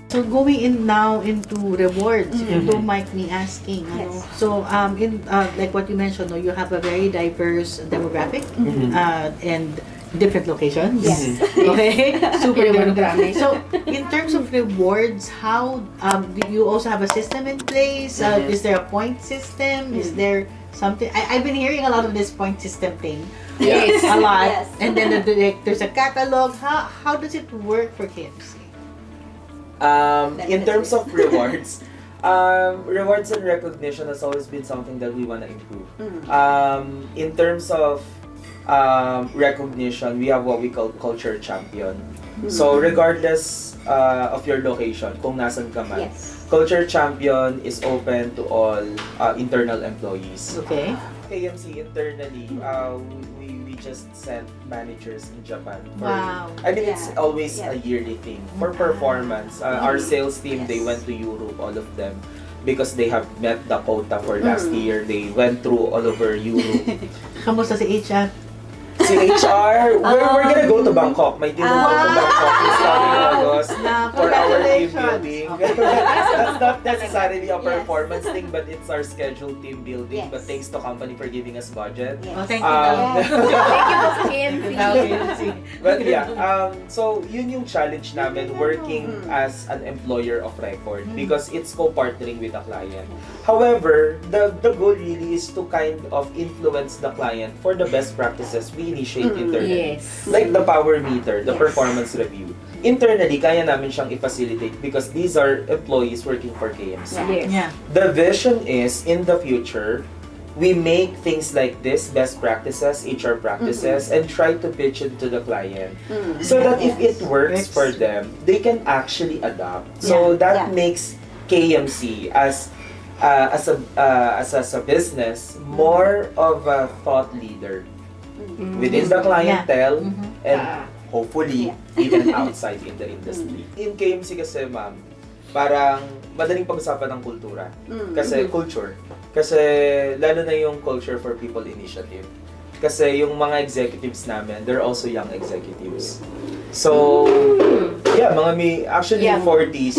So going in now into rewards, if you don't mind me asking, ano? So in like what you mentioned, no, you have a very diverse demographic and different locations. Yes. Okay. Super Everyone demographic. promise. So in terms of rewards, how do you also have a system in place? Is there a point system? Is there something? I've been hearing a lot of this point system thing. Yes. A lot. Yes. And then there's a catalog. How does it work for KMC? In terms of rewards, rewards and recognition has always been something that we want to improve. In terms of recognition, we have what we call culture champion. So regardless of your location, kung nasan ka man, culture champion is open to all internal employees. Okay. KMC internally, we just sent managers in Japan. Wow. I mean, it's always a yearly thing. For performance, our sales team, they went to Europe, all of them, because they have met the quota for last year. They went through all over Europe. Kamusta si HR? Si HR, we're gonna go to Bangkok. May tinong go to Bangkok this coming August for our team building. That's not necessarily a performance thing, but it's our scheduled team building. But thanks to company for giving us budget. Oh, thank you. Thank you po KMC. But yeah, so yun yung challenge namin working as an employer of record because it's co-partnering with the client. However, the goal really is to kind of influence the client for the best practices we initiate internally. Like the power meter, the performance review. Internally, kaya namin siyang i-facilitate because these are employees working for KMC. Yeah. The vision is, in the future, we make things like this, best practices, HR practices, and try to pitch it to the client. So that if it works for them, they can actually adopt. So that makes KMC as a business more of a thought leader within the clientele and hopefully even outside in the industry. In KMC kasi, ma'am, parang madaling pag-usapan ng kultura. Kasi culture. Kasi lalo na yung culture for people initiative. Kasi yung mga executives namin, they're also young executives. So, yeah, mga may actually 40s,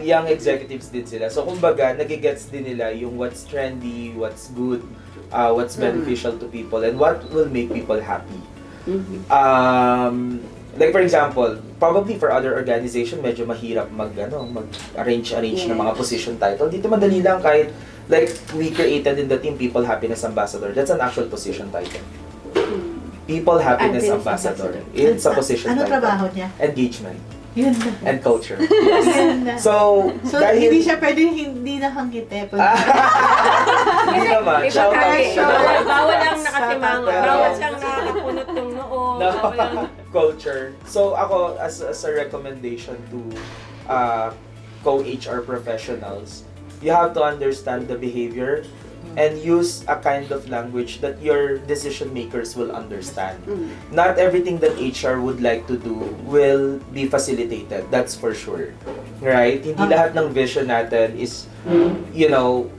young executives din sila. So, kumbaga, nagigets din nila yung what's trendy, what's good, what's beneficial to people, and what will make people happy. Like for example, probably for other organization, medyo mahirap mag-arrange ng mga position title. Dito madali lang kahit like we created in the team People Happiness Ambassador. That's an actual position title. People Happiness Ambassador. It's a position title. Ano trabaho niya? Engagement. Yun na. And culture. Yun na. So dahil hindi siya pwedeng hindi nakangkite. hindi naman. Shout out. Bawal ang nakatimang. Bawal siyang nakapunot yung noo. Culture. So ako, as a recommendation to co-HR professionals, you have to understand the behavior and use a kind of language that your decision makers will understand. Not everything that HR would like to do will be facilitated, that's for sure. Right? Hindi lahat ng vision natin is, 100%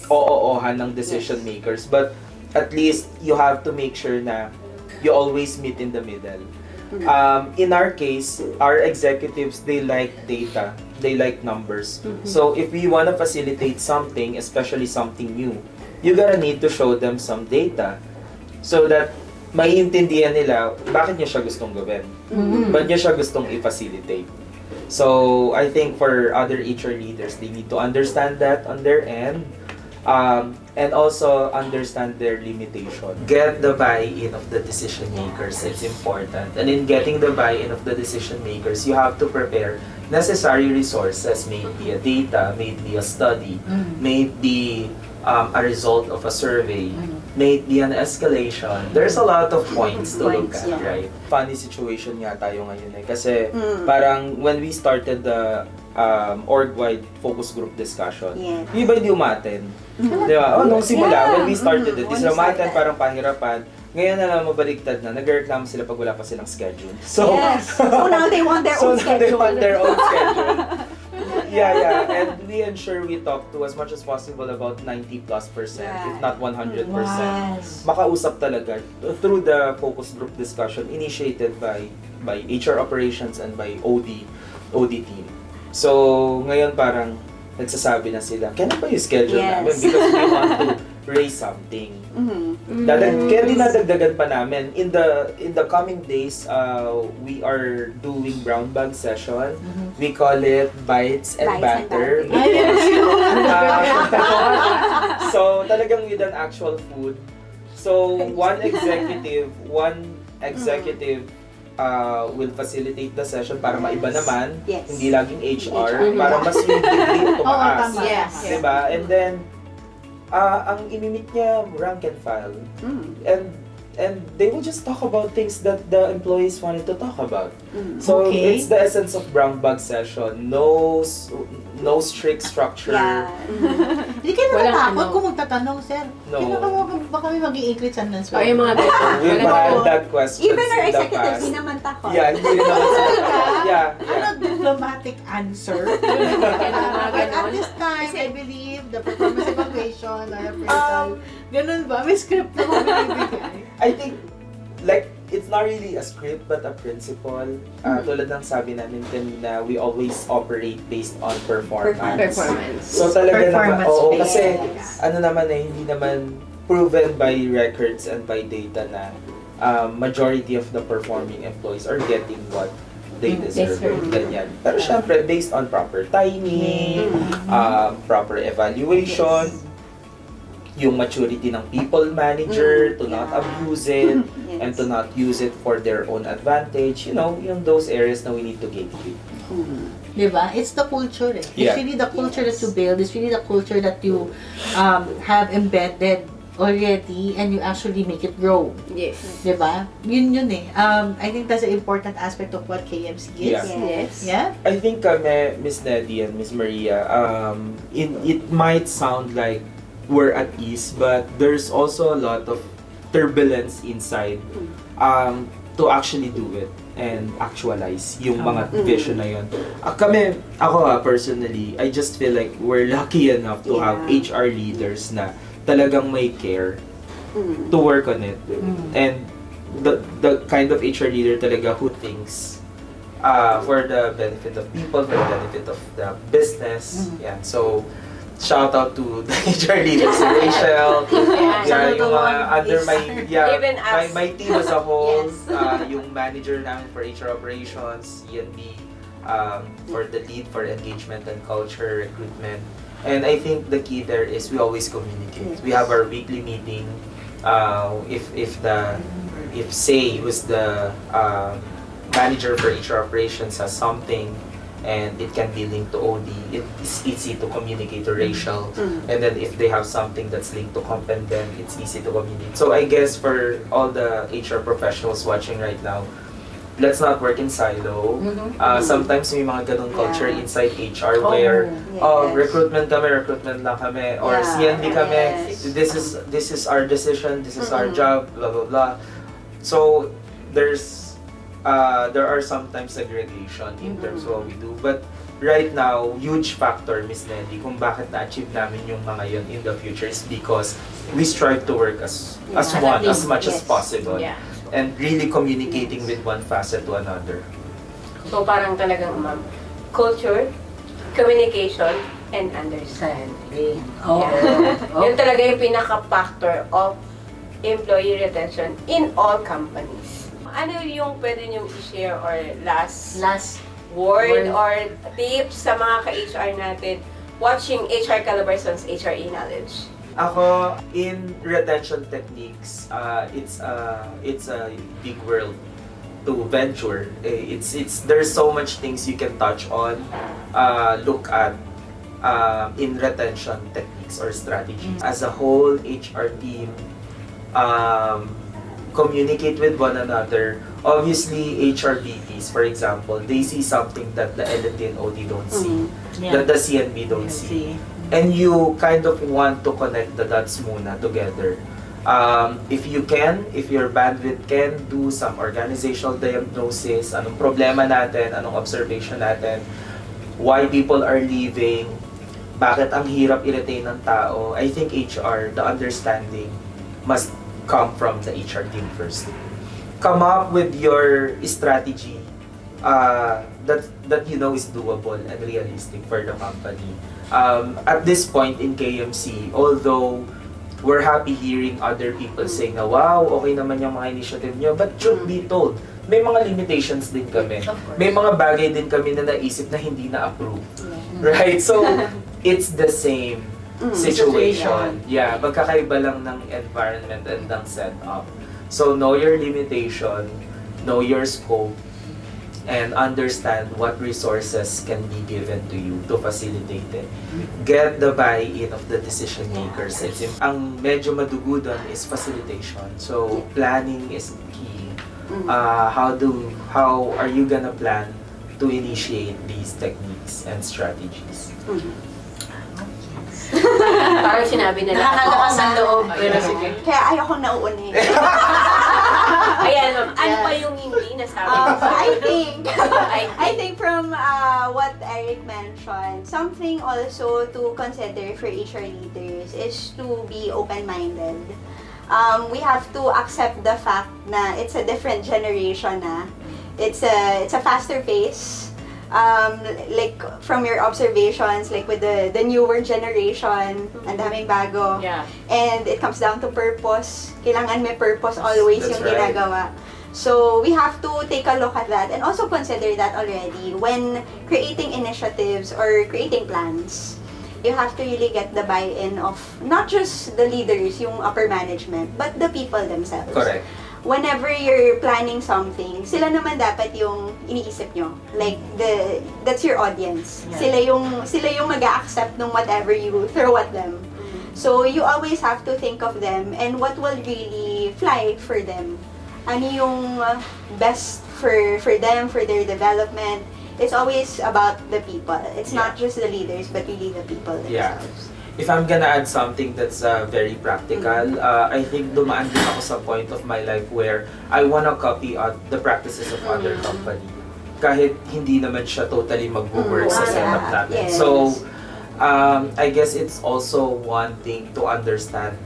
oo-ohan ng decision makers. But at least you have to make sure na you always meet in the middle. In our case, our executives, they like data. They like numbers. So if we want to facilitate something, especially something new, you gotta need to show them some data so that maiintindihan nila bakit niya siya gustong gawin. Ba't niya siya gustong i-facilitate. So I think for other HR leaders, they need to understand that on their end. And also understand their limitation. Get the buy-in of the decision makers. It's important. And in getting the buy-in of the decision makers, you have to prepare necessary resources. May it be a data, may it be a study, may it be a result of a survey, may it be an escalation. There's a lot of points to look at, right? Funny situation nga tayo ngayon kasi parang when we started the org-wide focus group discussion, yung iba hindi umaten. Di ba? Nung simula, when we started it, sila umaten parang pahirapan. Ngayon na lang mabaligtad na, nag-reklamo sila pag wala pa silang schedule. So now they want their own schedule. They want their own schedule. Yeah. And we ensure we talk to as much as possible about 90+%, if not 100%. Makausap talaga through the focus group discussion initiated by by HR operations and by OD team. So, ngayon parang nagsasabi na sila, kailan ba yung schedule namin? Because we want to raise something. Kaya dinadagdagan pa namin. In the coming days, we are doing brown bag session. We call it Bites and Banter. So, talagang with an actual food. So, one executive will facilitate the session para maiba naman, hindi laging HR, para mas yung degree tumaas. Diba? And then, ang imimit niya, rank and file. And they will just talk about things that the employees wanted to talk about. So, it's the essence of brown bag session. No strict structure. Hindi kayo natatakot kung magtatanong, sir. No. Baka may mag-i-increase ang answer. Yung mga We've had that question Even our in the executives, past. hindi naman takot. Yeah, hindi rin naman sila. Yeah. Ano diplomatic answer? But at this time, I believe the performance evaluation or appraisal, ganun ba? May script na kung binibigay. I think, like, it's not really a script but a principle. Tulad ng sabi namin kanina, we always operate based on performance. So talaga naman, kasi ano naman hindi naman proven by records and by data na majority of the performing employees are getting what they deserve. Ganyan. Pero syempre, based on proper timing, proper evaluation, yung maturity ng people manager to not abuse it and to not use it for their own advantage, yung those areas na we need to gatekeep. Diba? It's the culture eh. It's really the culture that you build. It's really the culture that you have embedded already and you actually make it grow. Yes. Diba? Yun eh. I think that's an important aspect of what KMC is. Yes. Yeah? I think Miss Nedy and Miss Maria, it might sound like we're at ease, but there's also a lot of turbulence inside to actually do it and actualize yung mga vision na yun. Ako personally, I just feel like we're lucky enough to have HR leaders na talagang may care to work on it. And the kind of HR leader talaga who thinks for the benefit of people, for the benefit of the business. Yeah. So, shout out to the HR leaders, Rachel, yung mga under my team as a whole, yung manager namin for HR operations, ENB, for the lead for engagement and culture recruitment. And I think the key there is we always communicate. We have our weekly meeting. If say who's the manager for HR operations has something and it can be linked to OD, it's easy to communicate to Rachel. And then if they have something that's linked to comp and then it's easy to communicate. So I guess for all the HR professionals watching right now, let's not work in silo. Sometimes may mga ganun culture inside HR where recruitment lang kami or CNB kami. This is our decision, this is our job, blah blah blah. So there are sometimes segregation in terms of what we do. But right now, huge factor, Miss Nedy, kung bakit na-achieve namin yung mga yun in the future is because we strive to work as one, as much as possible. And really communicating with one facet to another. So parang talagang culture, communication, and understanding. Yun talaga yung pinaka-factor of employee retention in all companies. Ano yung pwede nyo i-share or last word or tips sa mga ka-HR natin watching HR Calabarzon's HRE knowledge? Ako, in retention techniques, it's a big world to venture. There's so much things you can touch on, look at in retention techniques or strategies. As a whole, HR team, communicate with one another. Obviously, HR VPs, for example, they see something that the LND and OD don't see, that the CNB don't see. And you kind of want to connect the dots muna together. If your bandwidth can, do some organizational diagnosis, anong problema natin, anong observation natin, why people are leaving, bakit ang hirap i-retain ng tao. I think HR, the understanding must come from the HR team first. Come up with your strategy that you know is doable and realistic for the company. At this point in KMC, although we're happy hearing other people saying na, wow, okay naman yung mga initiative nyo, but truth be told, may mga limitations din kami. May mga bagay din kami na naisip na hindi na-approve. Right? So, it's the same situation. Yeah, magkakaiba lang ng environment and ng setup. So, know your limitation, know your scope, and understand what resources can be given to you to facilitate it. Get the buy-in of the decision makers. Ang medyo madugo doon is facilitation. So, planning is key. How are you gonna plan to initiate these techniques and strategies? Parang sinabi nila. Nakakalakas ang loob. Pero sige. Kaya ayoko nauuna eh. Ayan, ma'am. Ano pa yung hindi nasabi? I think from what Eric mentioned, something also to consider for HR leaders is to be open-minded. We have to accept the fact na it's a different generation na. It's a faster pace. Like from your observations, like with the newer generation, ang daming bago. Yeah. And it comes down to purpose. Kailangan may purpose always That's yung right. ginagawa. So we have to take a look at that and also consider that already when creating initiatives or creating plans. You have to really get the buy-in of not just the leaders, yung upper management, but the people themselves. Correct. Whenever you're planning something, sila naman dapat yung iniisip nyo. Like, that's your audience. Yeah. Sila yung mag-accept ng whatever you throw at them. So, you always have to think of them and what will really fly for them. Ano yung best for them, for their development. It's always about the people. It's not just the leaders, but really the people themselves. If I'm gonna add something that's very practical, I think dumaan din ako sa point of my life where I wanna copy out the practices of other company. Kahit hindi naman siya totally mag-work sa setup natin. Yes. So, I guess it's also one thing to understand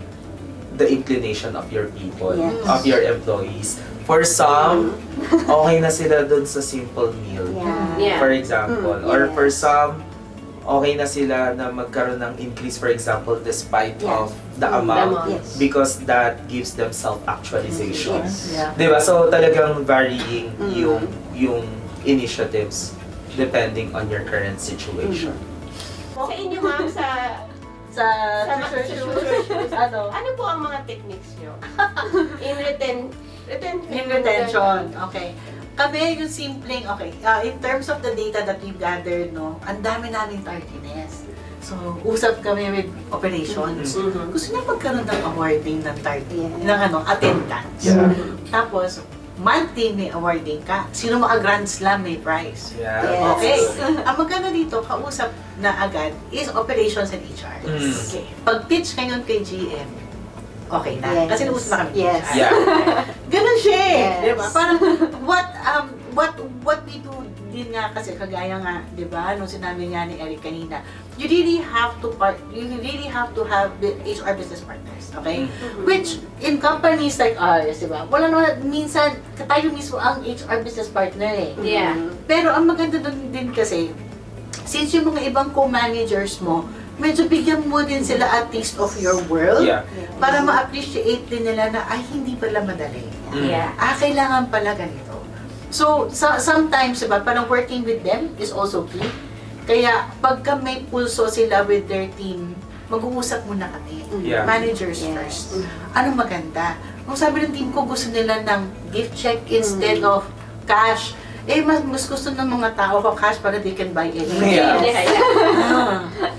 the inclination of your people, Yes. of your employees. For some, okay na sila dun sa simple meal, Yeah. for example. Or for Yes. some, okay na sila na magkaroon ng increase, for example, despite Yeah. of the amount, Yes. because that gives them self-actualization. Yes. Yeah. Diba? So talagang varying yung initiatives depending on your current situation. Sa inyo, ma'am, sa ano po ang mga techniques nyo? In retention, okay. Kami, yung simpleng, okay, in terms of the data that we've gathered, no, ang dami namin tardiness. So, usap kami with operations. Gusto niya magkaroon ng awarding ng ng attendance. Yeah. Tapos, monthly may awarding ka. Sino maka-grand slam may prize. Yeah. Yes. Okay. Ang magkano dito, kausap na agad, is operations and HR. Okay. Pag pitch ngayon kay GM, okay na. Yes. Kasi nausap na kami. Yes. HR. Yeah. Ganun siya eh. Yes. Diba? Parang, what we do din nga kasi, kagaya nga, diba, nung sinabi nga ni Eric kanina, you really have to have the HR business partners, okay? Which, in companies like ours, diba, wala naman, minsan, tayo mismo ang HR business partner eh. Yeah. Pero ang maganda doon din kasi, since yung mga ibang co-managers mo, medyo bigyan mo din sila a taste of your world Yeah. para ma-appreciate din nila na, ay, hindi pala madali. Yeah. Kailangan pala ganito. So, sometimes, diba, parang working with them is also key. Kaya, pagka may pulso sila with their team, mag-uusap muna kami. Yeah. Managers first. Anong maganda? Kung sabi ng team ko, gusto nila ng gift check instead of cash. Mas gusto ng mga tao ko cash para they can buy anything. Yeah.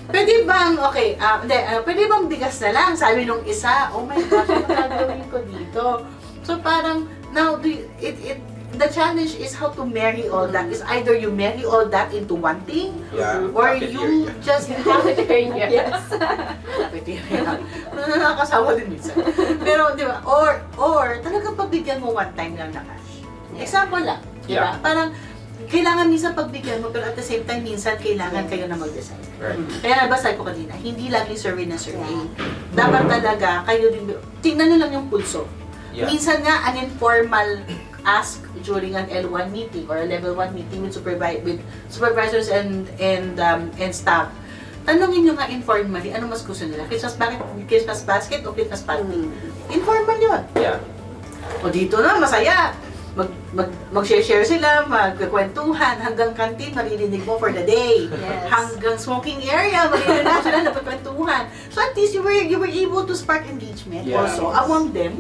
Pwede bang, pwede bang bigas na lang? Sabi nung isa, oh my gosh, ano gagawin ko dito? So parang, now, the challenge is how to marry all that. Is either you marry all that into one thing, Yeah. or Cafeteria. you just Cafeteria. Yes. Cafeteria. Nakakasawa din minsan. Pero, di ba, or talagang pagbigyan mo one time lang na cash. Example lang. Di ba? Yeah. Parang, kailangan minsan pagbigyan mo, pero at the same time, minsan kailangan kayo na mag-decide. Right. Kaya nabasa ko kanina, hindi laging survey na survey. Dapat talaga, kayo din, tingnan nyo lang yung pulso. Yeah. Minsan nga, an informal ask during an L1 meeting or a level 1 meeting with supervisors and staff, tanongin nyo nga informally, ano mas gusto nila? Christmas basket o Christmas party? Informal yun. Yeah. O dito na, masaya. Mag-share sila, magkakwentuhan, hanggang canteen, maririnig mo for the day. Yes. Hanggang smoking area, maririnig mo sila, napagkwentuhan. So at least you were able to spark engagement also among them,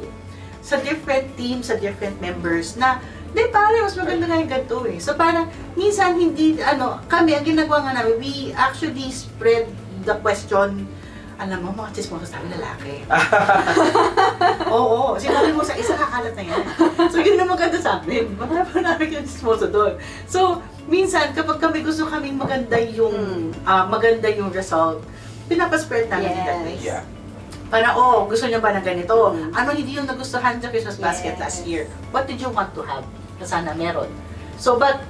sa different teams, sa different members, na, di pare, mas maganda nga yung ganito eh. So parang, minsan hindi, kami, ang ginagawa nga namin, we actually spread the question, alam mo, mga chismoso sa amin lalaki. Oo, sinabi mo sa isa, kakalat na yan. So, yun naman maganda sa amin. Marami namin yung chismoso doon. So, minsan, kapag kami gusto kaming maganda yung result, pinapaspread namin that way. Yeah. Para, gusto niyo ba ng ganito? Ano hindi yung nagustuhan sa Christmas basket last year? What did you want to have? Na sana meron. So, but,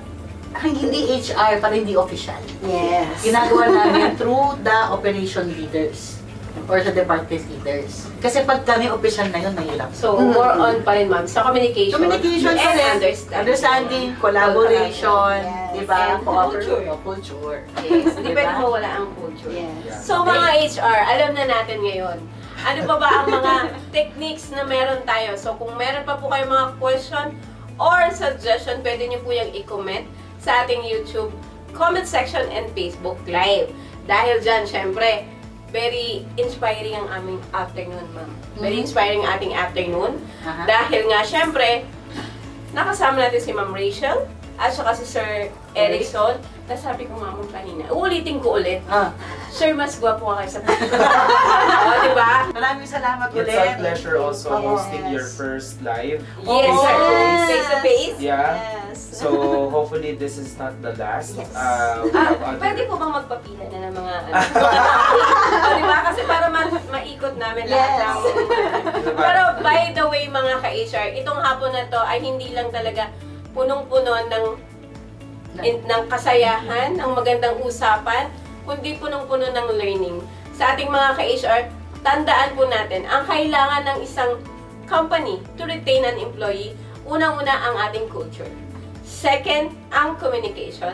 hindi HR, para hindi official. Yes. Ginagawa namin through the operation leaders or the department leaders. Kasi pag kami official na yun, mahirap. So, more on pa rin, ma'am, sa communication. Communication and and understanding. collaboration, Yes. di ba? And culture. Culture. Yes, hindi Diba? pwede mawala ang culture. Yes. So, mga HR, alam na natin ngayon. Ano pa ba ang mga techniques na meron tayo? So, kung meron pa po kayong mga question or suggestion, pwede niyo po yung i-comment sa ating YouTube comment section and Facebook Live. Dahil dyan, syempre, very inspiring ang aming afternoon, ma'am. Very inspiring ang ating afternoon. Dahil nga, syempre, nakasama natin si Ma'am Rachel at saka si Sir Erickson. Nasabi ko nga mong kanina, uulitin ko ulit. Sir, mas gwapo ka kayo sa picture. Diba? Maraming salamat It's ulit. our pleasure also hosting Yes. your first live. Yes, sir. Face-to-face. Yeah. Yes. So, hopefully this is not the last. Yes. We have other... Pwede po bang magpapila na ng mga diba? Kasi para maikot namin lahat Yes. ng... Pero by the way, mga ka-HR, itong hapon na to ay hindi lang talaga punong-puno ng kasayahan, ng magandang usapan, kundi punong-puno ng learning. Sa ating mga ka-HR, tandaan po natin, ang kailangan ng isang company to retain an employee, unang-una ang ating culture. Second, ang communication.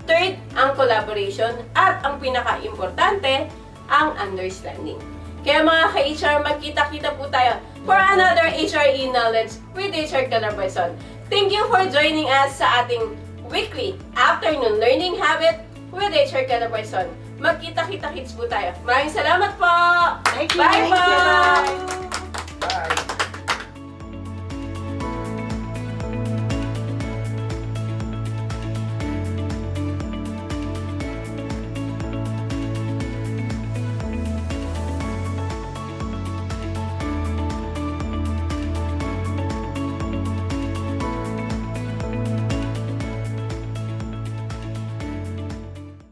Third, ang collaboration. At ang pinaka-importante, ang understanding. Kaya mga ka-HR, magkita-kita po tayo for another HR e-knowledge with HR Calabarzon. Thank you for joining us sa ating weekly afternoon learning habit with HR Calabarzon. Magkita-kita hits po tayo. Maraming salamat po! Thank you. Bye po! Bye.